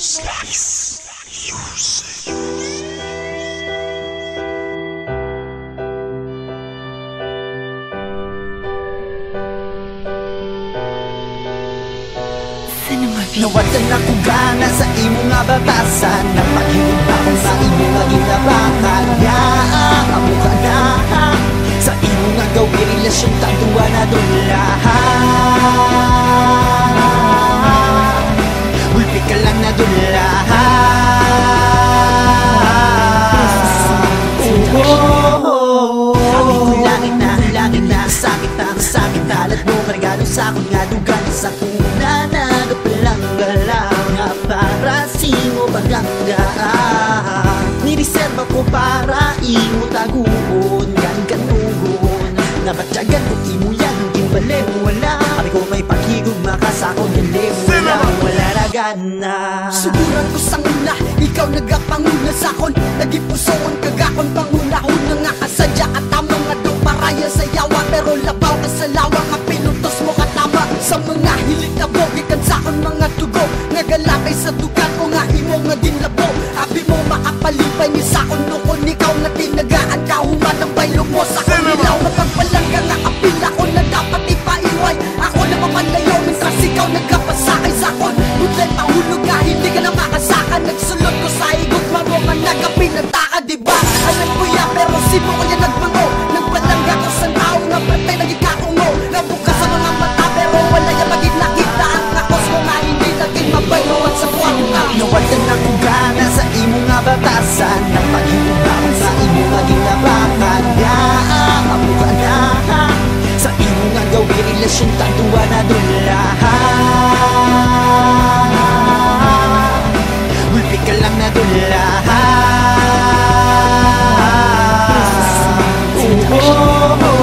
Slice Music. Nawalan akong gana sa imong nga batasan. Napaghilig na ko sa imong nga ginabakan. Amo ka na sa imong nga gawin relasyon tatuwa na doon lahat. Ulpi ka lang na doon lahat. Sabi ko langit na sakit na alat mo karigado sa akong nga dugan sa kuna na palanggalang para simo bagangga. Nireserva ko para imo taguon ganganugon. Nabatyagan ko imo yan gimbale mo wala. Sabi ko may paghigugma ka sa akong galing wala na gana. Suguran ko sang una, ikaw nagapanguna sa akon. Nagipusoon kagakon pangunahon na nga kasadya at tamang nga do paraya sa yawa. Pero labaw ka sa lawa nga pinutos mo katama. Sa mga hilit na bogikan sa akon mga tugo. Nagalakay sa dugan ko nga imo nga ginlabo. Abi mo maapalipay ni sa akon nukon. Ikaw nga tinagaan ka human ang baylog mo sa akon nilaw. Mapagpalangga nga apila ko na dapat ipaiway. Ako na mamalayo mientras ikaw nagkapasakay sa akon. Budlay pahulog nga hindi ka na makasaka. Nagsulot ko sa igot mo nga nagapinataka diba? Alam ko ya pero sino ko yan nagmango. Nagpalangga ko sa tao nga patay nagikakungo. Nabukas sa mga mata pero wala yan maging nakita. Ang nakos mo nga hindi naging mabayawat sa kwarta. Nawalan akong gana sa imong nga batasan. Napaghilig na ko sa imong nga ginabakan. Amo ka na sa imong nga gawin relasyon tatuwa na doon lahat. Ulpi ka lang na doon lahat.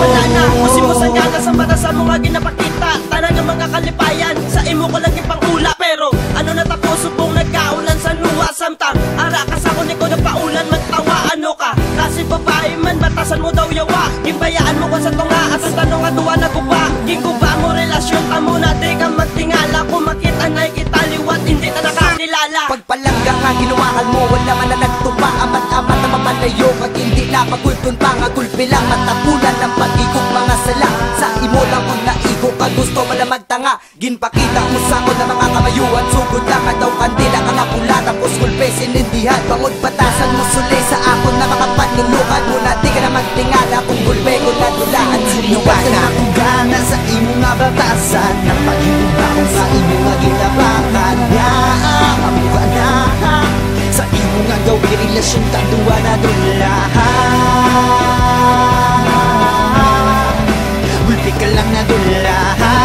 Wala na ako simusan nga sa batasan mo nga ginapakita. Tanan ng mga kalipayan sa imo ko lang ipangula. Pero ano natapos subong nagkaulan sa luwa. Samtang ara ka sa kunik ko na paulan magtawa ano ka. Kasi babae man batasan mo daw yawa. Gimbayaan mo ko sa tunga at ang tanong nga duwa na guba. Giguba mo relasyon ka muna di ka magtingala. Kung makita na ikitaliwat hindi na nakakilala. Pagpalangga nga ginawakan mo wala man na nagtupa. Amat-amat na mamalayo kag hindi na pagkulton pa nga gulpi lang. Matapulan ng pag-igog mga sala. Sa imo lang kung naigo ka gusto mo na magtanga. Ginpakita mo sa ako na mga kamayuan. Sugod lang ka daw kandila ka nga pula. Tapos gulpe sinindihan. Bangod batasan mo suli sa ako na mga panlulukan mo na di ka na magtingala. Kung gulpe ko na dulaan sinuwanan akong gana sa imo nga batasan. Napaghilig na ko sa imo nga ginabakan. Amo ka na sa imo nga gawin relasyon tatuwa na doon lahat. Ulpi ka lang na doon lahat.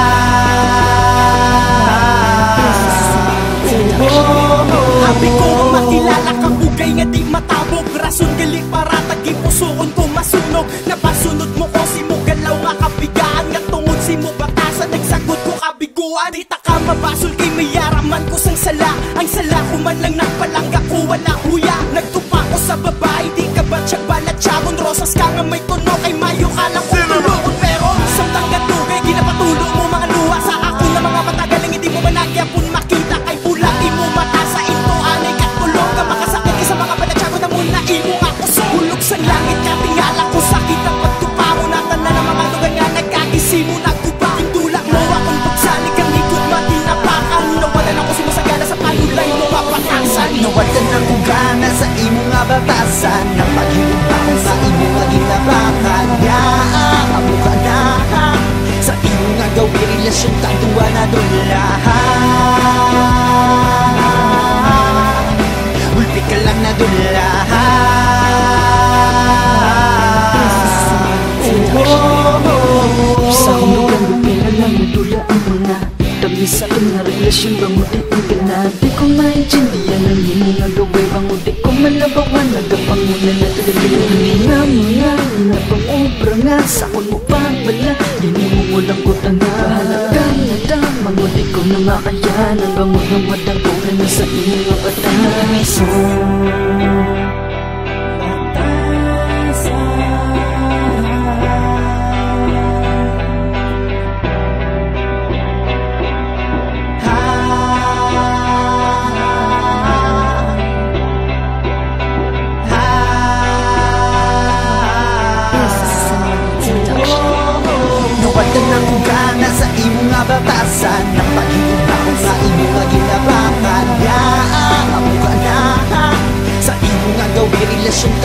Habi ko makilala kang ugay nga di matabog. Rason gali para taging pusoon ko masunog. Napasunod mo ko si mo galaw nga kabigaan. Nga tungod si mo batasan nagsagot ko kabiguan. Di ta ka mabasol kay mayaraman ko sang sala. Ang sala ko man lang nagpalangga ko wala huya. Nagtupa ko sa babae di ka ba tiyag balat siyagon. Rosas ka nga may tunog ay mayo ka lang kung tulungon. Pero samtang gatugay ginapatulo mo mga luha sa ako na mga matagaling hindi mo managyapon makita kay pula. Imo mata sa into anay katulong ka makasakit ka sa mga balat siyagon na muna imo ako so. Hulog sa langit ka tingala ko sakit ang pagtupa mo natan na ng mga lugar nga nagkakisi mo nagtupa. Pintulak mo akong pagsalik kang likod matinapakan. Nawalan ako simasagana sa panulay mo mapatasan. Nawalan akong gana sa imo nga batasan. Napaghilig na ko sa imo nga ginabakan. Amo ka na sa imo nga gawin relasyon tatuwa na doon lahat. Ulpi ka lang na doon lahat. Sa akong lugar lupira lang nadulaan mo na. Dami sa akin na relasyon bangudi ang gana. Di ko maintindihan ang imo nga gaway. Bangudi ko malabawan nagapanguna na talagang nga mga napang-obra nga. Sa akong mo pagbala hindi mo walang ko tanga. Halagang nadama ngudi ko na makayanan. Bangod ng wadang ko na sa imo nga batasan. relasyon